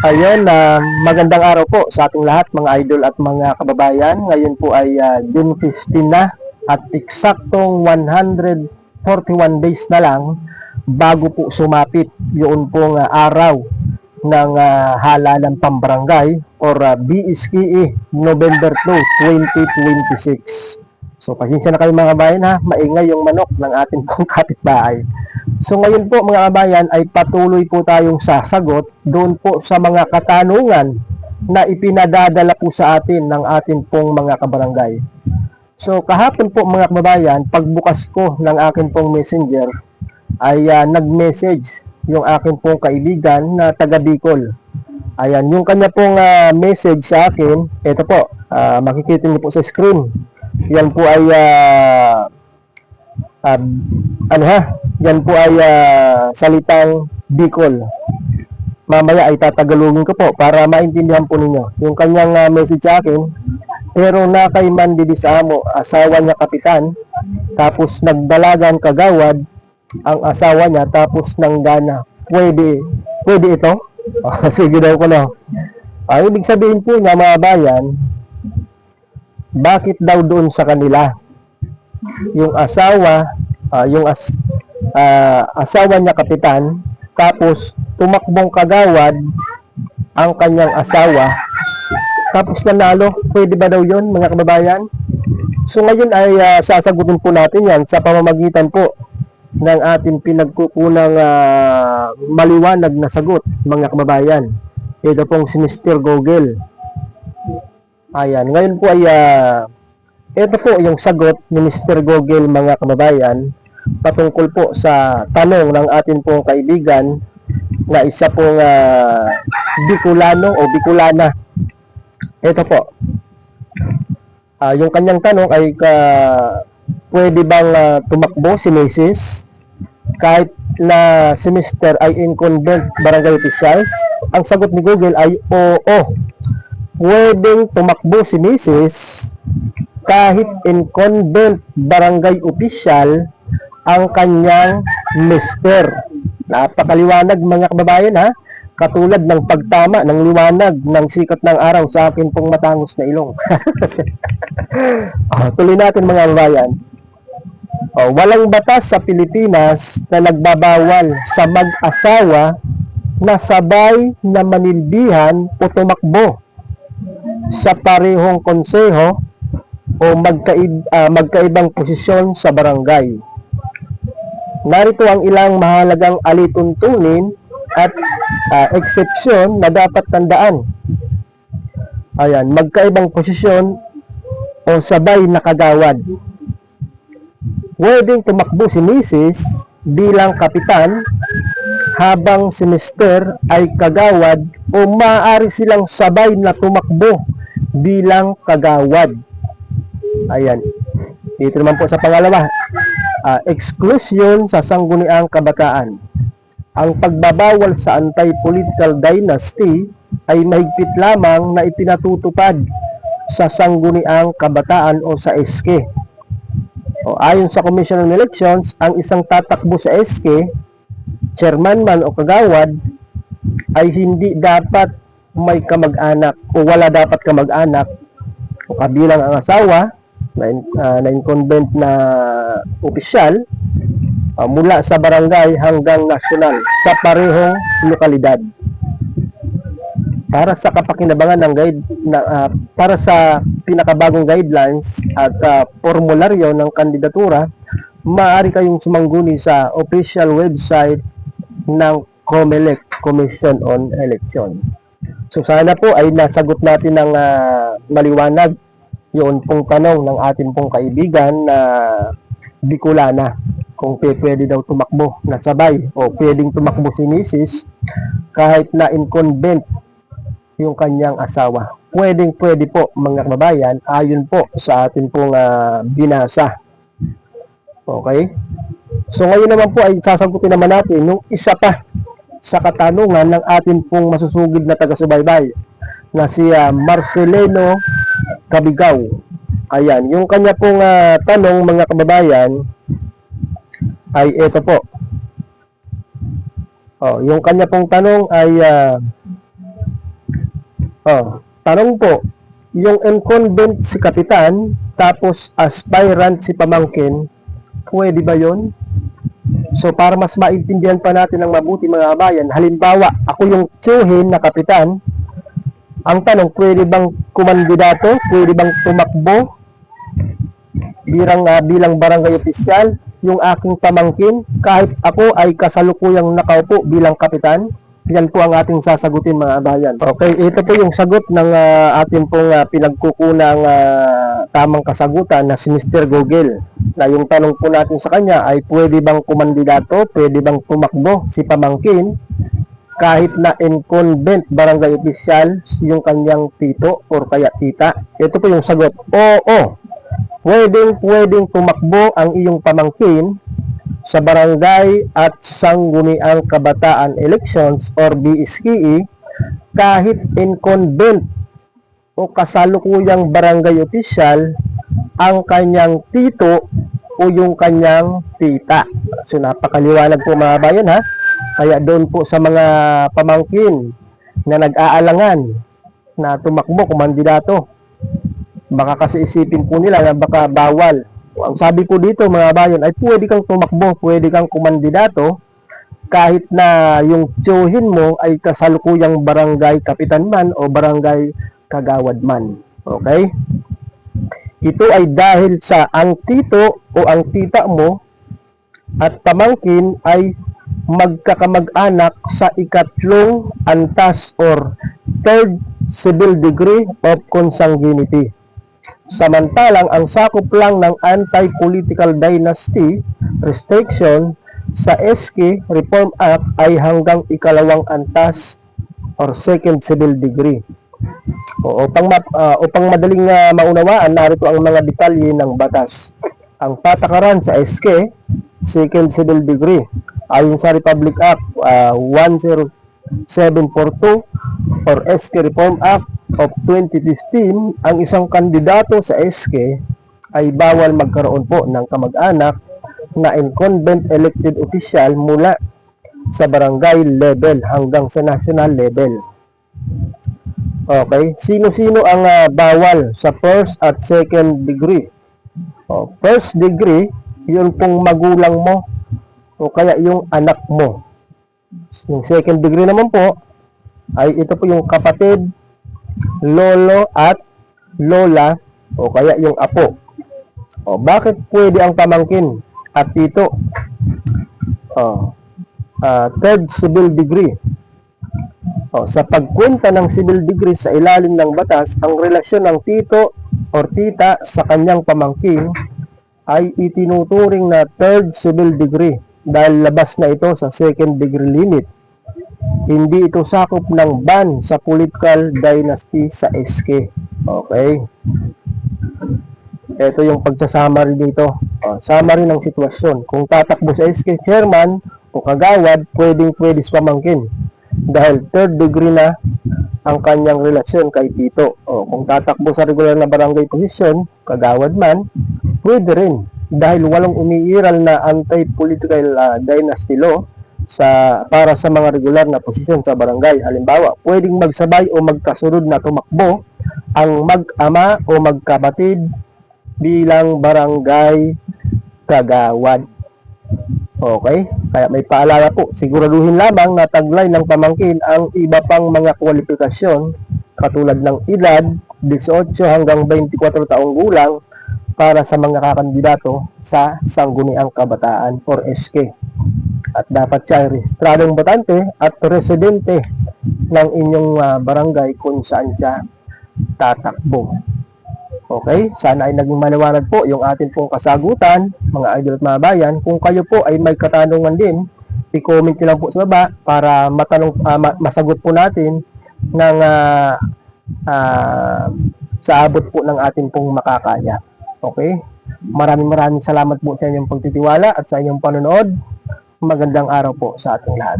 Ayun, magandang araw po sa ating lahat mga idol at mga kababayan. Ngayon po ay June 15 na at eksaktong 141 days na lang bago po sumapit yung pong araw ng halalan pambarangay or BSKE November 2, 2026. So pasensya na kayo mga kabayan ha, maingay yung manok ng ating pong kapitbahay. So ngayon po mga kabayan ay patuloy po tayong sasagot doon po sa mga katanungan na ipinadadala po sa atin ng atin pong mga kabarangay. So kahapon po mga kababayan, pagbukas ko ng akin pong messenger ay nag-message yung akin pong kaibigan na taga Bicol. Ayan, yung kanya pong message sa akin, ito po, makikita niyo po sa screen. Yan po ay yan po ay salitang Bicol. Mamaya ay tatagalogin ko po para maintindihan po ninyo. Yung kanyang message sa akin, pero na kay Mandidisamo, asawa niya kapitan, tapos nagdalagan kagawad ang asawa niya, tapos nanggana. Pwede ito? Sige daw ko na. Ibig sabihin po niya mga bayan, bakit daw doon sa kanila? Yung asawa, asawa niya kapitan, tapos tumakbong kagawad ang kanyang asawa, tapos nanalo. Pwede ba daw yun mga kababayan? So ngayon ay sasagutin po natin yan sa pamamagitan po ng ating pinagkukunang maliwanag na sagot mga kababayan. Ito pong si Mr. Google. Ayan, ngayon po ay ito po yung sagot ni Mr. Google mga kababayan patungkol po sa tanong ng atin pong kaibigan na isa pong Bicolano o Bicolana. Ito po. Yung kanyang tanong ay pwede bang tumakbo si Mrs. kahit na si Mr. ay incumbent barangay officials? Ang sagot ni Google ay oo. Pwedeng tumakbo si Mrs. kahit incumbent barangay official ang kanyang Mr. Napakaliwanag mga kababayan ha. Katulad ng pagtama ng liwanag ng sikat ng araw sa akin pong matangos na ilong. Tuloy natin mga kababayan. Walang batas sa Pilipinas na nagbabawal sa mag-asawa na sabay na manilbihan o tumakbo sa parehong konseho o magkaibang posisyon sa barangay. Narito ang ilang mahalagang alituntunin at eksepsyon na dapat tandaan. Ayan, magkaibang posisyon o sabay na kagawad. Pwedeng tumakbo si Mrs. bilang kapitan habang si Mr. ay kagawad o maaari silang sabay na tumakbo bilang kagawad. Ayan. Dito naman po sa pangalawa, exclusion sa sangguniang kabataan. Ang pagbabawal sa anti-political dynasty ay mahigpit lamang na ipinatutupad sa sangguniang kabataan o sa SK. Ayon sa Commission on Elections, ang isang tatakbo sa SK, chairman man o kagawad, ay hindi dapat may kamag-anak o wala dapat kamag-anak o kabilang ang asawa na incumbent na opisyal mula sa barangay hanggang nasyonal sa parehong lokalidad. Para sa kapakinabangan ng para sa pinakabagong guidelines at formularyo ng kandidatura, maaari kayong sumangguni sa official website ng COMELEC, Commission on Election. So sana po ay nasagot natin ng maliwanag yun pong tanong ng atin pong kaibigan na Bicolana, kung pwede daw tumakbo na sabay o pwedeng tumakbo si Mrs. kahit na incumbent yung kanyang asawa. Pwede po mga kababayan, ayon po sa atin pong binasa. Okay? So ngayon naman po ay sasagutin naman natin yung isa pa sa katanungan ng atin pong masusugid na taga-subaybay na si Marcelino Cabigaw. Ayan, yung kanya pong tanong mga kababayan ay ito po. Yung kanya pong tanong ay Tanong po, yung incumbent si kapitan, tapos aspirant si pamangkin, pwede ba yon? So para mas maintindihan pa natin ng mabuti mga kabayan, halimbawa, ako yung tsuhin na kapitan, ang tanong, pwede bang kumandidato? Pwede bang tumakbo bilang barangay opisyal yung aking pamangkin kahit ako ay kasalukuyang nakaupo bilang kapitan? Yan po ang ating sasagutin mga kabayan. Okay, ito po yung sagot ng ating pong pinagkukunang tamang kasagutan na si Mr. Google. Na yung tanong po natin sa kanya ay pwede bang kumandidato, pwede bang tumakbo si pamangkin kahit na incumbent barangay official yung kanyang tito or kaya tita. Ito po yung sagot. Oo, pwedeng tumakbo ang iyong pamangkin sa barangay at sangguniang kabataan elections or BSKE kahit incumbent o kasalukuyang barangay official ang kanyang tito o yung kanyang tita. So napakaliwanag po mga bayan ha. Kaya doon po sa mga pamangkin na nag-aalangan na tumakbo kumandidato, baka kasi isipin po nila na baka bawal. Ang sabi ko dito mga bayan ay pwede kang tumakbo, pwede kang kumandidato kahit na yung tsuhin mo ay kasalukuyang barangay kapitan man o barangay kagawad man. Okay? Ito ay dahil sa ang tito o ang tita mo at pamangkin ay magkakamag-anak sa ikatlong antas or third civil degree of consanguinity. Samantalang ang sakop lang ng anti-political dynasty restriction sa SK Reform Act ay hanggang ikalawang antas or second civil degree. Upang madaling maunawaan, narito ang mga detalye ng batas. Ang patakaran sa SK second civil degree ayon sa Republic Act 10742 or SK Reform Act of 2015, ang isang kandidato sa SK ay bawal magkaroon po ng kamag-anak na incumbent elected official mula sa barangay level hanggang sa national level. Okay, sino-sino ang bawal sa first at second degree? First degree, yun pong magulang mo o kaya yung anak mo. Yung second degree naman po ay ito po yung kapatid, lolo at lola o kaya yung apo. Bakit pwede ang pamangkin at tito? Third civil degree. Sa pagkwenta ng civil degree sa ilalim ng batas, ang relasyon ng tito or tita sa kanyang pamangkin ay itinuturing na third civil degree dahil labas na ito sa second degree limit. Hindi ito sakop ng ban sa political dynasty sa SK. Okay? Ito yung pagsa-summary dito. Summary ng sitwasyon. Kung tatakbo sa SK chairman o kagawad, pwede sa pamangkin. Dahil third degree na ang kanyang relasyon kay tito. Kung tatakbo sa regular na barangay position, kagawad man, pwede rin. Dahil walang umiiral na anti-political dynasty law para sa mga regular na posisyon sa barangay. Halimbawa, pwedeng magsabay o magkasunod na tumakbo ang mag-ama o magkapatid bilang barangay kagawad. Okay? Kaya may paalala po, siguraduhin lamang na taglay ng pamangkin ang iba pang mga kwalifikasyon katulad ng edad, 18 hanggang 24 taong gulang para sa mga kakandidato sa Sangguniang Kabataan or SK. At dapat siya ay rehistradong botante at residente ng inyong barangay kung saan siya tatakbo. Okay, sana ay naging maliwanag po yung atin pong kasagutan, mga idol at mga bayan. Kung kayo po ay may katanungan din, i-comment nyo lang po sa baba para masagot po natin ng sa abot po ng atin pong makakaya. Okay, maraming salamat po sa inyong pagtitiwala at sa inyong panonood. Magandang araw po sa ating lahat.